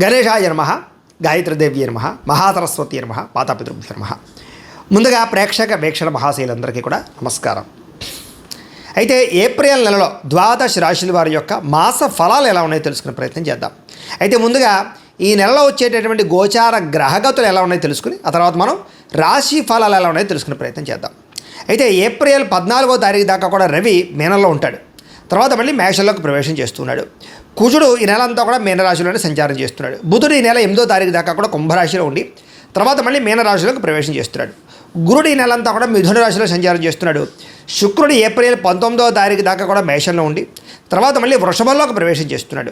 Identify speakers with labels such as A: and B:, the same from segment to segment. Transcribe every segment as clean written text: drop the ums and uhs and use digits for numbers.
A: గణేశాయ నమః, గాయత్రీదేవి నమః, మహాసరస్వతి నమః, మాతాపితృభ్యో నమః. ముందుగా ప్రేక్షక వీక్షణ మహాశైలందరికీ కూడా నమస్కారం. అయితే ఏప్రిల్ నెలలో ద్వాదశ రాశుల వారి యొక్క మాస ఫలాలు ఎలా ఉన్నాయో తెలుసుకునే ప్రయత్నం చేద్దాం. అయితే ముందుగా ఈ నెలలో వచ్చేటటువంటి గోచార గ్రహగతులు ఎలా ఉన్నాయో తెలుసుకుని ఆ తర్వాత మనం రాశి ఫలాలు ఎలా ఉన్నాయో తెలుసుకునే ప్రయత్నం చేద్దాం. అయితే ఏప్రిల్ 14వ తారీఖు దాకా కూడా రవి మీనంలో ఉంటాడు. తర్వాత మళ్ళీ మేషంలోకి ప్రవేశం చేస్తున్నాడు. కుజుడు ఈ నెల అంతా కూడా మీనరాశిలోనే సంచారం చేస్తున్నాడు. బుధుడు ఈ నెల 8వ తారీఖు దాకా కూడా కుంభరాశిలో ఉండి తర్వాత మళ్ళీ మీనరాశిలోకి ప్రవేశం చేస్తున్నాడు. గురుడు ఈ నెల అంతా కూడా మిథున రాశిలో సంచారం చేస్తున్నాడు. శుక్రుడు ఏప్రిల్ 19వ తారీఖు దాకా కూడా మేషంలో ఉండి తర్వాత మళ్ళీ వృషభంలోకి ప్రవేశం చేస్తున్నాడు.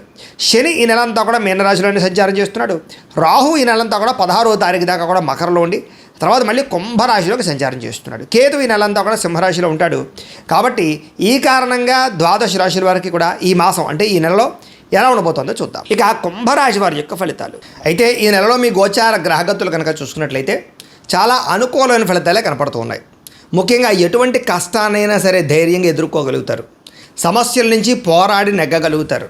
A: శని ఈ నెల అంతా కూడా మీనరాశిలోనే సంచారం చేస్తున్నాడు. రాహు ఈ నెలంతా కూడా 16వ తారీఖు దాకా కూడా మకరంలో ఉండి తర్వాత మళ్ళీ కుంభరాశిలోకి సంచారం చేస్తున్నాడు. కేతు ఈ నెలంతా కూడా సింహరాశిలో ఉంటాడు. కాబట్టి ఈ కారణంగా ద్వాదశ రాశుల వారికి కూడా ఈ మాసం అంటే ఈ నెలలో ఎలా ఉండబోతుందో చూద్దాం. ఇక కుంభరాశి వారి యొక్క ఫలితాలు. అయితే ఈ నెలలో మీ గోచార గ్రహగతులు కనుక చూసుకున్నట్లయితే చాలా అనుకూలమైన ఫలితాలే కనపడుతూ ఉన్నాయి. ముఖ్యంగా ఎటువంటి కష్టాన్నైనా సరే ధైర్యంగా ఎదుర్కోగలుగుతారు. సమస్యల నుంచి పోరాడి నెగ్గగలుగుతారు.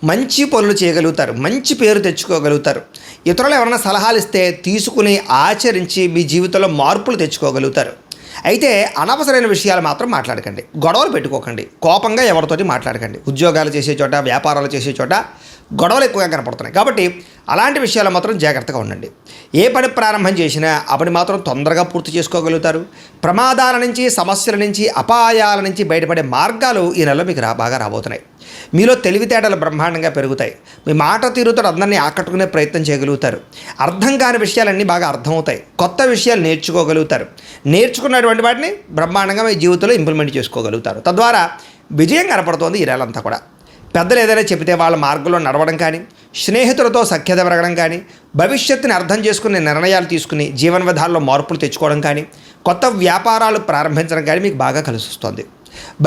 A: మంచి పనులు చేయగలుగుతారు. మంచి పేరు తెచ్చుకోగలుగుతారు. ఇతరులు ఎవరైనా సలహాలు ఇస్తే తీసుకుని ఆచరించి మీ జీవితంలో మార్పులు తెచ్చుకోగలుగుతారు. అయితే అనవసరమైన విషయాలు మాత్రం మాట్లాడకండి. గొడవలు పెట్టుకోకండి. కోపంగా ఎవరితోటి మాట్లాడకండి. ఉద్యోగాలు చేసే చోట, వ్యాపారాలు చేసే చోట గొడవలు ఎక్కువగా కనపడుతున్నాయి. కాబట్టి అలాంటి విషయాలు మాత్రం జాగ్రత్తగా ఉండండి. ఏ పని ప్రారంభం చేసినా ఆ పని మాత్రం తొందరగా పూర్తి చేసుకోగలుగుతారు. ప్రమాదాల నుంచి, సమస్యల నుంచి, అపాయాల నుంచి బయటపడే మార్గాలు ఈ నెలలో మీకు బాగా రాబోతున్నాయి. మీలో తెలివితేటలు బ్రహ్మాండంగా పెరుగుతాయి. మీ మాట తీరుతో అందరినీ ఆకట్టుకునే ప్రయత్నం చేయగలుగుతారు. అర్థం కాని విషయాలన్నీ బాగా అర్థమవుతాయి. కొత్త విషయాలు నేర్చుకోగలుగుతారు. నేర్చుకున్నటువంటి వాటిని బ్రహ్మాండంగా మీ జీవితంలో ఇంప్లిమెంట్ చేసుకోగలుగుతారు. తద్వారా విజయం కనపడుతోంది ఈ నెలంతా కూడా. పెద్దలు ఏదైనా చెబితే వాళ్ళ మార్గంలో నడవడం కానీ, స్నేహితులతో సఖ్యత పెరగడం కానీ, భవిష్యత్తుని అర్థం చేసుకునే నిర్ణయాలు తీసుకుని జీవన విధాల్లో మార్పులు తెచ్చుకోవడం కానీ, కొత్త వ్యాపారాలు ప్రారంభించడం కానీ మీకు బాగా కలిసి వస్తుంది.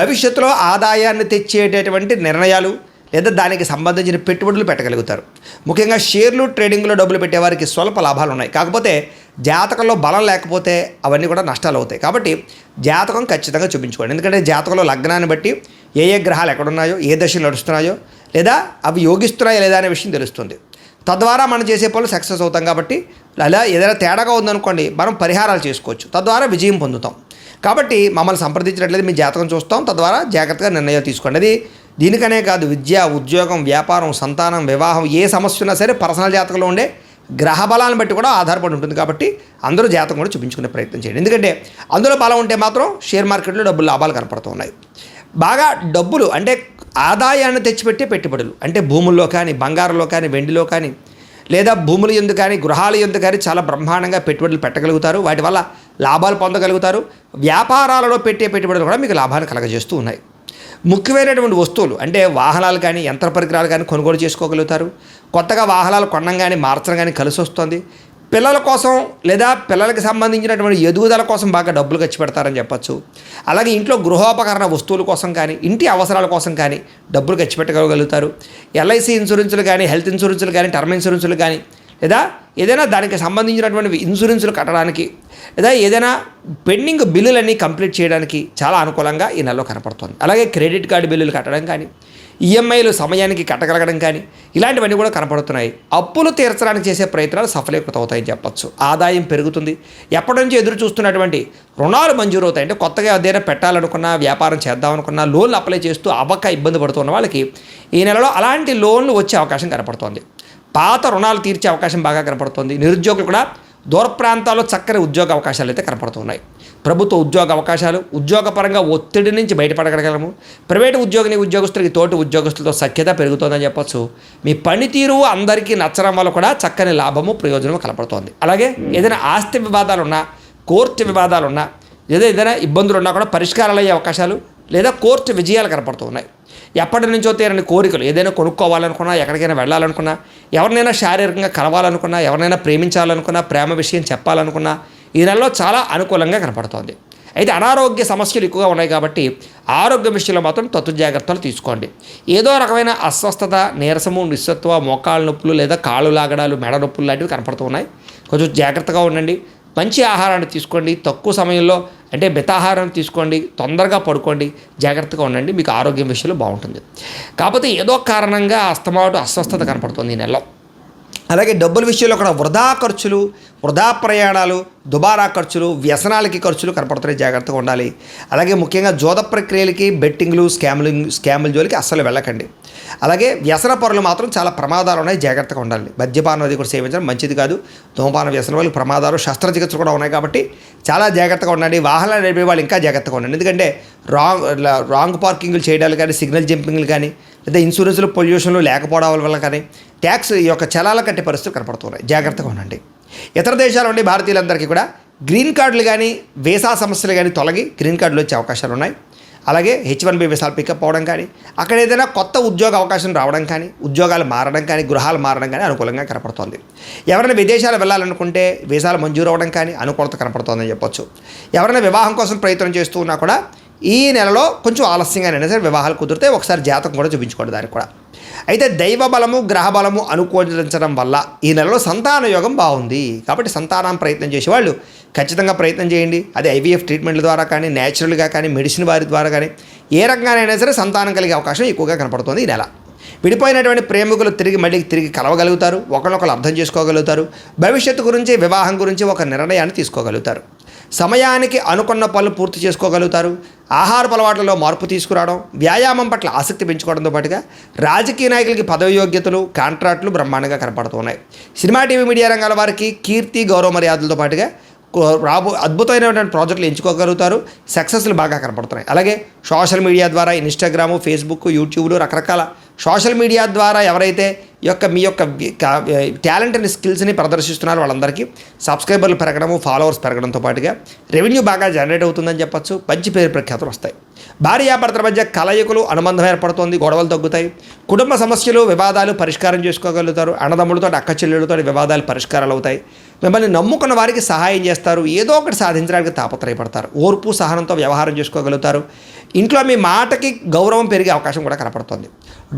A: భవిష్యత్తులో ఆదాయాన్ని తెచ్చేటటువంటి నిర్ణయాలు లేదా దానికి సంబంధించిన పెట్టుబడులు పెట్టగలుగుతారు. ముఖ్యంగా షేర్లు, ట్రేడింగ్లో డబ్బులు పెట్టేవారికి స్వల్ప లాభాలు ఉన్నాయి. కాకపోతే జాతకంలో బలం లేకపోతే అవన్నీ కూడా నష్టాలు అవుతాయి. కాబట్టి జాతకం ఖచ్చితంగా చూపించుకోండి. ఎందుకంటే జాతకంలో లగ్నాన్ని బట్టి ఏ ఏ గ్రహాలు ఎక్కడున్నాయో, ఏ దశలు నడుస్తున్నాయో, లేదా అవి యోగిస్తున్నాయో లేదా అనే విషయం తెలుస్తుంది. తద్వారా మనం చేసే పనులు సక్సెస్ అవుతాం. కాబట్టి అలా ఏదైనా తేడాగా ఉందనుకోండి, మనం పరిహారాలు చేసుకోవచ్చు. తద్వారా విజయం పొందుతాం. కాబట్టి మమ్మల్ని సంప్రదించినట్లయితే మీ జాతకం చూస్తాం. తద్వారా జాగ్రత్తగా నిర్ణయాలు తీసుకోండి. అది దీనికనే కాదు, విద్య, ఉద్యోగం, వ్యాపారం, సంతానం, వివాహం, ఏ సమస్య ఉన్నా సరే పర్సనల్ జాతకంలో ఉండే గ్రహ బలాన్ని బట్టి కూడా ఆధారపడి ఉంటుంది. కాబట్టి అందరూ జాతకం కూడా చూపించుకునే ప్రయత్నం చేయండి. ఎందుకంటే అందులో బలం ఉంటే మాత్రం షేర్ మార్కెట్లో డబ్బులు లాభాలు కనపడుతూ ఉన్నాయి. బాగా డబ్బులు అంటే ఆదాయాన్ని తెచ్చిపెట్టే పెట్టుబడులు అంటే భూముల్లో కానీ, బంగారంలో కానీ, వెండిలో కానీ, లేదా భూముల యందు కానీ, గృహాల యందు కానీ చాలా బ్రహ్మాండంగా పెట్టుబడులు పెట్టగలుగుతారు. వాటి వల్ల లాభాలు పొందగలుగుతారు. వ్యాపారాలలో పెట్టే పెట్టుబడులు కూడా మీకు లాభాన్ని కలగజేస్తూ ఉన్నాయి. ముఖ్యమైనటువంటి వస్తువులు అంటే వాహనాలు కానీ, యంత్ర పరికరాలు కానీ కొనుగోలు చేసుకోగలుగుతారు. కొత్తగా వాహనాలు కొనడం కానీ, మార్చడం కానీ కలిసి వస్తుంది. పిల్లల కోసం లేదా పిల్లలకి సంబంధించినటువంటి ఎదుగుదల కోసం బాగా డబ్బులు ఖర్చు పెడతారని చెప్పచ్చు. అలాగే ఇంట్లో గృహోపకరణ వస్తువుల కోసం కానీ, ఇంటి అవసరాల కోసం కానీ డబ్బులు ఖర్చు పెట్టగలుగుతారు. ఎల్ఐసి ఇన్సూరెన్సులు కానీ, హెల్త్ ఇన్సూరెన్సులు కానీ, టర్మ్ ఇన్సూరెన్సులు కానీ, లేదా ఏదైనా దానికి సంబంధించినటువంటి ఇన్సూరెన్సులు కట్టడానికి, లేదా ఏదైనా పెండింగ్ బిల్లులన్నీ కంప్లీట్ చేయడానికి చాలా అనుకూలంగా ఈ నెలలో కనపడుతుంది. అలాగే క్రెడిట్ కార్డు బిల్లులు కట్టడం కానీ, ఈఎంఐలు సమయానికి కట్టగలగడం కానీ ఇలాంటివన్నీ కూడా కనపడుతున్నాయి. అప్పులు తీర్చడానికి చేసే ప్రయత్నాలు సఫలీకృతం అవుతాయని చెప్పచ్చు. ఆదాయం పెరుగుతుంది. ఎప్పటి నుంచి ఎదురు చూస్తున్నటువంటి రుణాలు మంజూరు అవుతాయి. అంటే కొత్తగా ఏదైనా పెట్టాలనుకున్నా, వ్యాపారం చేద్దామనుకున్నా, లోన్లు అప్లై చేస్తూ అవ్వక ఇబ్బంది పడుతున్న వాళ్ళకి ఈ నెలలో అలాంటి లోన్లు వచ్చే అవకాశం కనపడుతోంది. పాత రుణాలు తీర్చే అవకాశం బాగా కనపడుతుంది. నిరుద్యోగులు కూడా దూర ప్రాంతాల్లో చక్కని ఉద్యోగ అవకాశాలు అయితే కనపడుతున్నాయి. ప్రభుత్వ ఉద్యోగ అవకాశాలు, ఉద్యోగపరంగా ఒత్తిడి నుంచి బయటపడగలగలము. ప్రైవేటు ఉద్యోగస్తులకి తోటి ఉద్యోగస్తులతో సఖ్యత పెరుగుతుందని చెప్పచ్చు. మీ పనితీరు అందరికీ నచ్చడం వల్ల కూడా చక్కని లాభము, ప్రయోజనము కనపడుతోంది. అలాగే ఏదైనా ఆస్తి వివాదాలున్నా, కోర్టు వివాదాలున్నా, లేదా ఏదైనా ఇబ్బందులు ఉన్నా కూడా పరిష్కారాలు అయ్యే అవకాశాలు లేదా కోర్టు విజయాలు కనపడుతున్నాయి. ఎప్పటి నుంచో తీరని కోరికలు ఏదైనా కొనుక్కోవాలనుకున్నా, ఎక్కడికైనా వెళ్ళాలనుకున్నా, ఎవరినైనా శారీరకంగా కలవాలనుకున్నా, ఎవరినైనా ప్రేమించాలనుకున్నా, ప్రేమ విషయం చెప్పాలనుకున్నా ఈ నెలలో చాలా అనుకూలంగా కనపడుతోంది. అయితే అనారోగ్య సమస్యలు ఎక్కువగా ఉన్నాయి. కాబట్టి ఆరోగ్య విషయంలో మాత్రం తత్తు జాగ్రత్తలు తీసుకోండి. ఏదో రకమైన అస్వస్థత, నీరసము, నిస్సత్వ, మోకాళ్ళ నొప్పులు లేదా కాళ్ళు లాగడాలు, మెడ నొప్పులు లాంటివి కనపడుతూ ఉన్నాయి. కొంచెం జాగ్రత్తగా ఉండండి. మంచి ఆహారాన్ని తీసుకోండి. తక్కువ సమయంలో అంటే మితాహారం తీసుకోండి. తొందరగా పడుకోండి. జాగ్రత్తగా ఉండండి. మీకు ఆరోగ్యం విషయంలో బాగుంటుంది. కాకపోతే ఏదో కారణంగా అస్తమాటు అస్వస్థత కనపడుతుంది ఈ నెలలో. అలాగే డబ్బుల విషయంలో కూడా వృధా ఖర్చులు, వృధా ప్రయాణాలు, దుబారా ఖర్చులు, వ్యసనాలకి ఖర్చులు కనపడుతున్నాయి, జాగ్రత్తగా ఉండాలి. అలాగే ముఖ్యంగా జోద ప్రక్రియలకి, బెట్టింగ్లు, స్కాముల జోలికి అస్సలు వెళ్ళకండి. అలాగే వ్యసన పరులు మాత్రం చాలా ప్రమాదాలు ఉన్నాయి, జాగ్రత్తగా ఉండాలి. మద్యపానం అది కూడా సేవించడం మంచిది కాదు. ధూమపాన వ్యసన వాళ్ళకి ప్రమాదాలు, శస్త్రచికిత్సలు కూడా ఉన్నాయి కాబట్టి చాలా జాగ్రత్తగా ఉండండి. వాహనాలు నడిపే వాళ్ళు ఇంకా జాగ్రత్తగా ఉండండి. ఎందుకంటే రాంగ్ పార్కింగ్లు చేయడాలు కానీ, సిగ్నల్ జంపింగ్లు కానీ, లేదా ఇన్సూరెన్స్లు, పొల్యూషన్లు లేకపోవడం వల్ల కానీ ట్యాక్స్ యొక్క చలాల కట్టే పరిస్థితులు కనపడుతున్నాయి, జాగ్రత్తగా ఉండండి. ఇతర దేశాల నుండి భారతీయులందరికీ కూడా గ్రీన్ కార్డులు కానీ, వీసా సమస్యలు కానీ తొలగి గ్రీన్ కార్డులు వచ్చే అవకాశాలు ఉన్నాయి. అలాగే H1B వీసాలు పికప్ అవ్వడం కానీ, అక్కడ ఏదైనా కొత్త ఉద్యోగ అవకాశం రావడం కానీ, ఉద్యోగాలు మారడం కానీ, గృహాలు మారడం కానీ అనుకూలంగా కనపడుతోంది. ఎవరైనా విదేశాలు వెళ్ళాలనుకుంటే వీసాలు మంజూరు అవ్వడం కానీ అనుకూలత కనపడుతోందని చెప్పొచ్చు. ఎవరైనా వివాహం కోసం ప్రయత్నం చేస్తూ ఉన్నా కూడా ఈ నెలలో కొంచెం ఆలస్యంగానైనా సరే వివాహాలు కుదిరితే ఒకసారి జాతకం కూడా చూపించుకోండి దానికి కూడా. అయితే దైవ బలము, గ్రహ బలము అనుకూలించడం వల్ల ఈ నెలలో సంతాన యోగం బాగుంది. కాబట్టి సంతానం ప్రయత్నం చేసేవాళ్ళు ఖచ్చితంగా ప్రయత్నం చేయండి. అది IVF ట్రీట్మెంట్ల ద్వారా కానీ, న్యాచురల్గా కానీ, మెడిసిన్ వారి ద్వారా కానీ ఏ రకంగానైనా సరే సంతానం కలిగే అవకాశం ఎక్కువగా కనపడుతుంది ఈ నెల. విడిపోయినటువంటి ప్రేమికులు తిరిగి కలవగలుగుతారు, ఒకరినొకరు అర్థం చేసుకోగలుగుతారు. భవిష్యత్తు గురించి, వివాహం గురించి ఒక నిర్ణయాన్ని తీసుకోగలుగుతారు. సమయానికి అనుకున్న పనులు పూర్తి చేసుకోగలుగుతారు. ఆహారపు అలవాట్లలో మార్పు తీసుకురావడం, వ్యాయామం పట్ల ఆసక్తి పెంచుకోవడంతో పాటుగా రాజకీయ నాయకులకి పదవి యోగ్యతలు, కాంట్రాక్టులు బ్రహ్మాండంగా కనపడుతున్నాయి. సినిమా, టీవీ, మీడియా రంగాల వారికి కీర్తి, గౌరవ మర్యాదలతో పాటుగా అద్భుతమైనటువంటి ప్రాజెక్టులు ఎంచుకోగలుగుతారు. సక్సెస్లు బాగా కనపడుతున్నాయి. అలాగే సోషల్ మీడియా ద్వారా ఇన్స్టాగ్రాము, ఫేస్బుక్, యూట్యూబ్లు, రకరకాల సోషల్ మీడియా ద్వారా ఎవరైతే మీ యొక్క టాలెంట్ని, స్కిల్స్ని ప్రదర్శిస్తున్నారో వాళ్ళందరికీ సబ్స్క్రైబర్లు పెరగడము, ఫాలోవర్స్ పెరగడంతో పాటుగా రెవెన్యూ బాగా జనరేట్ అవుతుందని చెప్పచ్చు. మంచి పేరు ప్రఖ్యాతులు వస్తాయి. భార్యాభర్తల మధ్య కలయికలు, అనుబంధం ఏర్పడుతుంది, గొడవలు తగ్గుతాయి. కుటుంబ సమస్యలు, వివాదాలు పరిష్కారం చేసుకోగలుగుతారు. అన్నదమ్ములతో, అక్క చెల్లెళ్ళతో వివాదాలు పరిష్కారాలు అవుతాయి. మిమ్మల్ని నమ్ముకున్న వారికి సహాయం చేస్తారు. ఏదో ఒకటి సాధించడానికి తాపత్రయపడతారు. ఓర్పు, సహనంతో వ్యవహారం చేసుకోగలుగుతారు. ఇంట్లో మీ మాటకి గౌరవం పెరిగే అవకాశం కూడా కనపడుతుంది.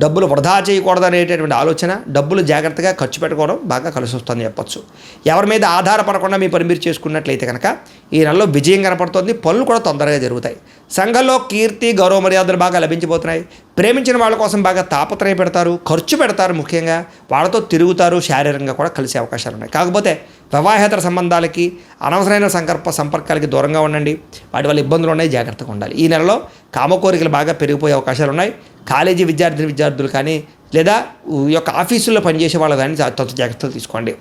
A: డబ్బులు వృధా చేయకూడదనేటటువంటి ఆలోచన, డబ్బులు జాగ్రత్తగా ఖర్చు పెట్టుకోవడం బాగా కలిసి వస్తుందని చెప్పొచ్చు. ఎవరి మీద ఆధారపడకుండా మీ పని మీరు చేసుకున్నట్లయితే కనుక ఈ నెలలో విజయం కనపడుతుంది. పనులు కూడా తొందరగా జరుగుతాయి. సంఘంలో కీర్తి, గౌరవ మర్యాదలు బాగా లభించబోతున్నాయి. ప్రేమించిన వాళ్ళ కోసం బాగా తాపత్రయ పెడతారు, ఖర్చు పెడతారు. ముఖ్యంగా వాళ్ళతో తిరుగుతారు, శారీరకంగా కూడా కలిసే అవకాశాలు ఉన్నాయి. కాకపోతే వివాహేతర సంబంధాలకి, అనవసరమైన సంపర్కాలకి దూరంగా ఉండండి. వాటి వల్ల ఇబ్బందులు ఉన్నాయి, జాగ్రత్తగా ఉండాలి. ఈ నెలలో కామకోరికలు బాగా పెరిగిపోయే అవకాశాలు ఉన్నాయి. కాలేజీ విద్యార్థులు కానీ, లేదా ఈ యొక్క ఆఫీసుల్లో పనిచేసే వాళ్ళు కానీ జాగ్రత్తలు తీసుకోండి.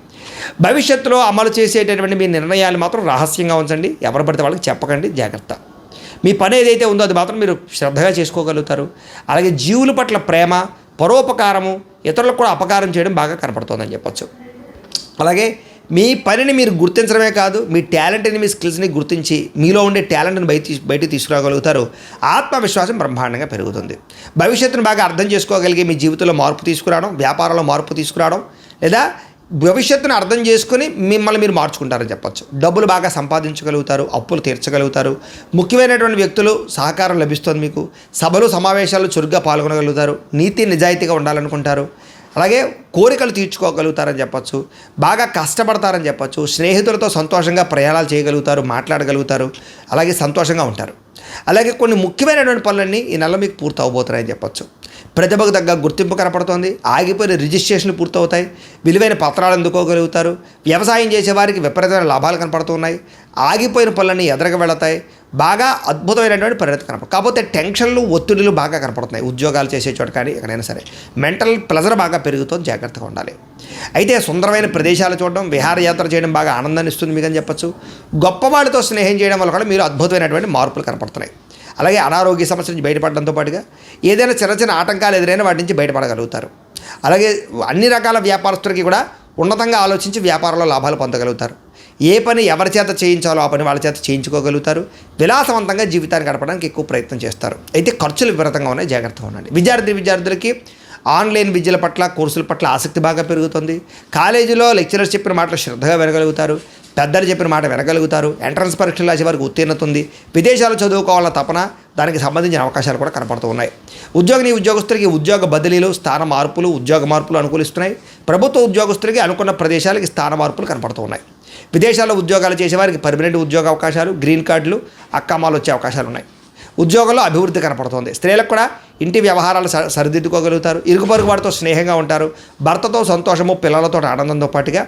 A: భవిష్యత్తులో అమలు చేసేటటువంటి మీ నిర్ణయాలు మాత్రం రహస్యంగా ఉంచండి. ఎవరు పడితే వాళ్ళకి చెప్పకండి, జాగ్రత్త. మీ పని ఏదైతే ఉందో అది మాత్రం మీరు శ్రద్ధగా చేసుకోగలుగుతారు. అలాగే జీవుల పట్ల ప్రేమ, పరోపకారము, ఇతరులకు కూడా అపకారం చేయడం బాగా కనపడుతుందని చెప్పొచ్చు. అలాగే మీ పనిని మీరు గుర్తించడమే కాదు, మీ టాలెంట్ని, మీ స్కిల్స్ని గుర్తించి మీలో ఉండే టాలెంట్ని బయటికి తీసుకురాగలుగుతారు. ఆత్మవిశ్వాసం బ్రహ్మాండంగా పెరుగుతుంది. భవిష్యత్తును బాగా అర్థం చేసుకోగలిగే మీ జీవితంలో మార్పు తీసుకురావడం, వ్యాపారంలో మార్పు తీసుకురావడం, లేదా భవిష్యత్తును అర్థం చేసుకుని మిమ్మల్ని మీరు మార్చుకుంటారని చెప్పొచ్చు. డబ్బులు బాగా సంపాదించగలుగుతారు, అప్పులు తీర్చగలుగుతారు. ముఖ్యమైనటువంటి వ్యక్తులు సహకారం లభిస్తుంది మీకు. సభలు, సమావేశాలు చురుగ్గా పాల్గొనగలుగుతారు. నీతి నిజాయితీగా ఉండాలనుకుంటారు. అలాగే కోరికలు తీర్చుకోగలుగుతారని చెప్పొచ్చు. బాగా కష్టపడతారని చెప్పొచ్చు. స్నేహితులతో సంతోషంగా ప్రయాణాలు చేయగలుగుతారు, మాట్లాడగలుగుతారు. అలాగే సంతోషంగా ఉంటారు. అలాగే కొన్ని ముఖ్యమైనటువంటి పనులన్నీ ఈ నెల మీకు పూర్తి అవబోతున్నాయని చెప్పొచ్చు. ప్రతిభకు తగ్గ గుర్తింపు కనపడుతోంది. ఆగిపోయిన రిజిస్ట్రేషన్లు పూర్తవుతాయి. విలువైన పత్రాలు అందుకోగలుగుతారు. వ్యవసాయం చేసేవారికి విపరీతమైన లాభాలు కనపడుతున్నాయి. ఆగిపోయిన పనులన్నీ ఎదరగా వెళతాయి. బాగా అద్భుతమైనటువంటి పరిణతి కనపడుతుంది. కాకపోతే టెన్షన్లు, ఒత్తిడులు బాగా కనపడుతున్నాయి. ఉద్యోగాలు చేసే చోట కానీ ఎక్కడైనా సరే మెంటల్ ప్లెజర్ బాగా పెరుగుతుంది, జాగ్రత్తగా ఉండాలి. అయితే సుందరమైన ప్రదేశాలు చూడడం, విహారయాత్ర చేయడం బాగా ఆనందాన్ని ఇస్తుంది మీకు అని చెప్పొచ్చు. గొప్పవాళ్ళతో స్నేహం చేయడం వల్ల కూడా మీరు అద్భుతమైనటువంటి మార్పులు కనపడుతున్నాయి. అలాగే అనారోగ్య సమస్య నుంచి బయటపడడంతో పాటుగా ఏదైనా చిన్న ఆటంకాలు ఎదురైనా వాటి నుంచి బయటపడగలుగుతారు. అలాగే అన్ని రకాల వ్యాపారస్తులకి కూడా ఉన్నతంగా ఆలోచించి వ్యాపారంలో లాభాలు పొందగలుగుతారు. ఏ పని ఎవరి చేత చేయించాలో ఆ పని వాళ్ళ చేత చేయించుకోగలుగుతారు. విలాసవంతంగా జీవితాన్ని గడపడానికి ఎక్కువ ప్రయత్నం చేస్తారు. అయితే ఖర్చులు విపరీతంగా ఉన్నాయి, జాగ్రత్తగా ఉండండి. విద్యార్థులకి ఆన్లైన్ విద్యల పట్ల, కోర్సుల పట్ల ఆసక్తి బాగా పెరుగుతుంది. కాలేజీలో లెక్చరర్స్ చెప్పిన మాటలు శ్రద్ధగా వినగలుగుతారు. పెద్దలు చెప్పిన మాట వినగలుగుతారు. ఎంట్రన్స్ పరీక్షలు రాసే వారికి ఉత్తీర్ణత ఉంది. విదేశాలు చదువుకోవాలన్న తపన, దానికి సంబంధించిన అవకాశాలు కూడా కనపడుతూ ఉన్నాయి. ఉద్యోగస్తులకి ఉద్యోగ బదిలీలు, స్థాన మార్పులు, ఉద్యోగ మార్పులు అనుకూలిస్తున్నాయి. ప్రభుత్వ ఉద్యోగస్తులకి అనుకున్న ప్రదేశాలకి స్థాన మార్పులు కనపడుతూ ఉన్నాయి. విదేశాల్లో ఉద్యోగాలు చేసేవారికి పర్మనెంట్ ఉద్యోగ అవకాశాలు, గ్రీన్ కార్డులు, అక్కామాలు వచ్చే అవకాశాలు ఉన్నాయి. ఉద్యోగంలో అభివృద్ధి కనపడుతుంది. స్త్రీలకు కూడా ఇంటి వ్యవహారాలు సరిదిద్దుకోగలుగుతారు. ఇరుగు పొరుగు వారితో స్నేహంగా ఉంటారు. భర్తతో సంతోషము, పిల్లలతో ఆనందంతో పాటుగా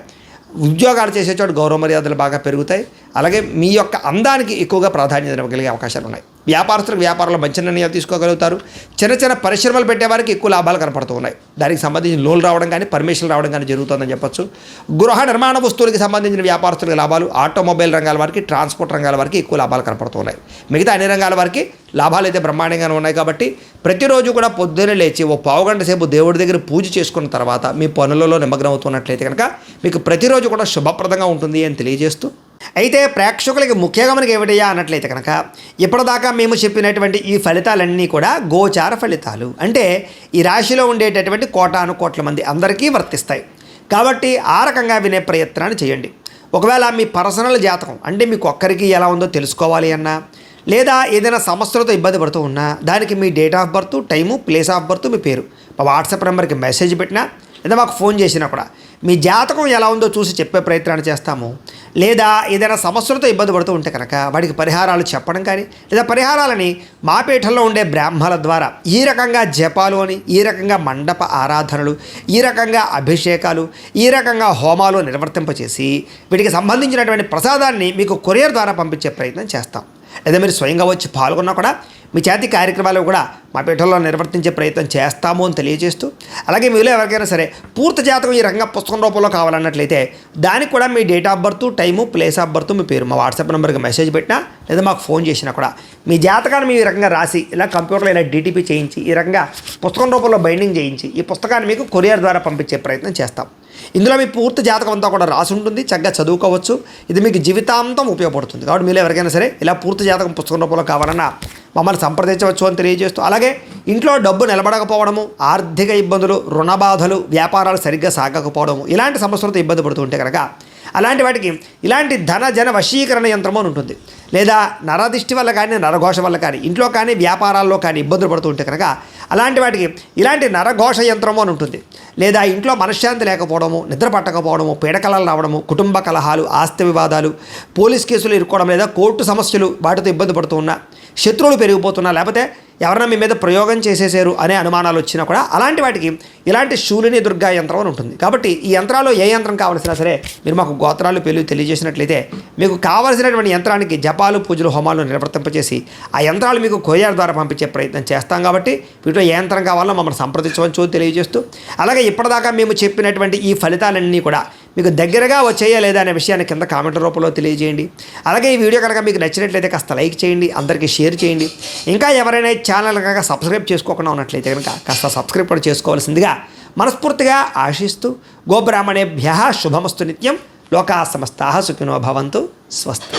A: ఉద్యోగాలు చేసే చోటు గౌరవ మర్యాదలు బాగా పెరుగుతాయి. అలాగే మీ యొక్క అందానికి ఎక్కువగా ప్రాధాన్యత ఇవ్వగలిగే అవకాశాలు ఉన్నాయి. వ్యాపారస్తులకు వ్యాపారంలో మంచి నిర్ణయాలు తీసుకోగలుగుతారు. చిన్న చిన్న పరిశ్రమలు పెట్టేవారికి ఎక్కువ లాభాలు కనపడుతూ ఉన్నాయి. దానికి సంబంధించిన లోన్లు రావడం కానీ, పర్మిషన్లు రావడం కానీ జరుగుతుందని చెప్పొచ్చు. గృహ నిర్మాణ వస్తువులకి సంబంధించిన వ్యాపారస్తులకు లాభాలు, ఆటోమొబైల్ రంగాల వారికి, ట్రాన్స్పోర్ట్ రంగాల వారికి ఎక్కువ లాభాలు కనపడుతూ ఉన్నాయి. మిగతా అన్ని రంగాల వారికి లాభాలు అయితే బ్రహ్మాండంగానే ఉన్నాయి. కాబట్టి ప్రతిరోజు కూడా పొద్దున్నే లేచి ఓ పావుగంట సేపు దేవుడి దగ్గర పూజ చేసుకున్న తర్వాత మీ పనులలో నిమగ్నం అవుతున్నట్లయితే కనుక మీకు ప్రతిరోజు కూడా శుభప్రదంగా ఉంటుంది అని తెలియజేస్తూ, అయితే ప్రేక్షకులకి ముఖ్యంగా మనకి ఏమిటయ్యా అన్నట్లయితే కనుక ఇప్పటిదాకా మేము చెప్పినటువంటి ఈ ఫలితాలన్నీ కూడా గోచార ఫలితాలు. అంటే ఈ రాశిలో ఉండేటటువంటి కోటాను కోట్ల మంది అందరికీ వర్తిస్తాయి. కాబట్టి ఆ రకంగా వినే ప్రయత్నాన్ని చేయండి. ఒకవేళ మీ పర్సనల్ జాతకం అంటే మీకు ఒక్కరికి ఎలా ఉందో తెలుసుకోవాలి అన్నా, లేదా ఏదైనా సమస్యలతో ఇబ్బంది పడుతూ ఉన్నా దానికి మీ date of birth, time, place of birth, మీ పేరు మా వాట్సాప్ నెంబర్కి మెసేజ్ పెట్టినా లేదా మాకు ఫోన్ చేసినా కూడా మీ జాతకం ఎలా ఉందో చూసి చెప్పే ప్రయత్నాన్ని చేస్తాము. లేదా ఏదైనా సమస్యలతో ఇబ్బంది పడుతూ ఉంటే కనుక వాటికి పరిహారాలు చెప్పడం కానీ, లేదా పరిహారాలని మా పీఠంలో ఉండే బ్రాహ్మణుల ద్వారా ఈ రకంగా జపాలు అని, ఈ రకంగా మండప ఆరాధనలు, ఈ రకంగా అభిషేకాలు, ఈ రకంగా హోమాలు నిర్వర్తింపచేసి వీటికి సంబంధించినటువంటి ప్రసాదాన్ని మీకు కొరియర్ ద్వారా పంపించే ప్రయత్నం చేస్తాం. లేదా మీరు స్వయంగా వచ్చి పాల్గొన్నా కూడా మీ చేతి కార్యక్రమాలు కూడా మా పీఠంలో నిర్వర్తించే ప్రయత్నం చేస్తాము అని తెలియజేస్తూ, అలాగే మీలో ఎవరికైనా సరే పూర్తి జాతకం ఈ రకంగా పుస్తకం రూపంలో కావాలన్నట్లయితే దానికి కూడా మీ date of birth, time, place of birth, మీ పేరు మా వాట్సాప్ నెంబర్కి మెసేజ్ పెట్టినా లేదా మాకు ఫోన్ చేసినా కూడా మీ జాతకాన్ని మీ ఈ రకంగా రాసి ఇలా కంప్యూటర్లో ఇలా డీటీపీ చేయించి ఈ రకంగా పుస్తకం రూపంలో బైండింగ్ చేయించి ఈ పుస్తకాన్ని మీకు కొరియర్ ద్వారా పంపించే ప్రయత్నం చేస్తాం. ఇందులో మీ పూర్తి జాతకం అంతా కూడా రాసి ఉంటుంది. చక్కగా చదువుకోవచ్చు. ఇది మీకు జీవితాంతం ఉపయోగపడుతుంది. కాబట్టి మీరు ఎవరికైనా సరే ఇలా పూర్తి జాతకం పుస్తకం రూపంలో కావాలన్నా మమ్మల్ని సంప్రదించవచ్చు అని తెలియజేస్తూ, అలాగే ఇంట్లో డబ్బు నిలబడకపోవడము, ఆర్థిక ఇబ్బందులు, రుణ బాధలు, వ్యాపారాలు సరిగ్గా సాగకపోవడము, ఇలాంటి సమస్యలతో ఇబ్బంది పడుతూ ఉంటే కనుక అలాంటి వాటికి ఇలాంటి ధన జన వశీకరణ యంత్రము అని ఉంటుంది. లేదా నరదిష్టి వల్ల కానీ, నరఘోష వల్ల కానీ, ఇంట్లో కానీ వ్యాపారాల్లో కానీ ఇబ్బందులు పడుతూ ఉంటే కనుక అలాంటి వాటికి ఇలాంటి నరఘోష యంత్రము అని ఉంటుంది. లేదా ఇంట్లో మనశ్శాంతి లేకపోవడము, నిద్ర పట్టకపోవడము, పీడకలలు రావడము, కుటుంబ కలహాలు, ఆస్తి వివాదాలు, పోలీస్ కేసులు ఇరుక్కోవడం, లేదా కోర్టు సమస్యలు, వాటితో ఇబ్బంది పడుతూ ఉన్నా, శత్రువులు పెరిగిపోతున్నా, లేకపోతే ఎవరైనా మీ మీద ప్రయోగం చేసేసారు అనే అనుమానాలు వచ్చినా కూడా అలాంటి వాటికి ఇలాంటి శూలిని దుర్గా యంత్రం అని ఉంటుంది. కాబట్టి ఈ యంత్రాల్లో ఏ యంత్రం కావాల్సినా సరే మీరు మాకు గోత్రాలు పేర్లు తెలియజేసినట్లయితే మీకు కావాల్సినటువంటి యంత్రానికి జపాలు, పూజలు, హోమాలు నిర్వర్తింపచేసి ఆ యంత్రాలు మీకు కొరియర్ ద్వారా పంపించే ప్రయత్నం చేస్తాం. కాబట్టి వీటిలో ఏ యంత్రం కావాలో మమ్మల్ని సంప్రదించవచ్చు తెలియజేస్తూ, అలాగే ఇప్పటిదాకా మేము చెప్పినటువంటి ఈ ఫలితాలన్నీ కూడా మీకు దగ్గరగా వచ్చేయా లేదా అనే విషయాన్ని కింద కామెంట్ రూపంలో తెలియజేయండి. అలాగే ఈ వీడియో కనుక మీకు నచ్చినట్లయితే కాస్త లైక్ చేయండి, అందరికీ షేర్ చేయండి. ఇంకా ఎవరైనా ఛానల్ కనుక సబ్స్క్రైబ్ చేసుకోకుండా ఉన్నట్లయితే కనుక కాస్త సబ్స్క్రైబ్ కూడా చేసుకోవాల్సిందిగా మనస్ఫూర్తిగా ఆశిస్తూ, గోబ్రాహ్మణేభ్యః శుభమస్తు నిత్యం, లోకాః సమస్తాః సుఖినో భవంతు, స్వస్తి.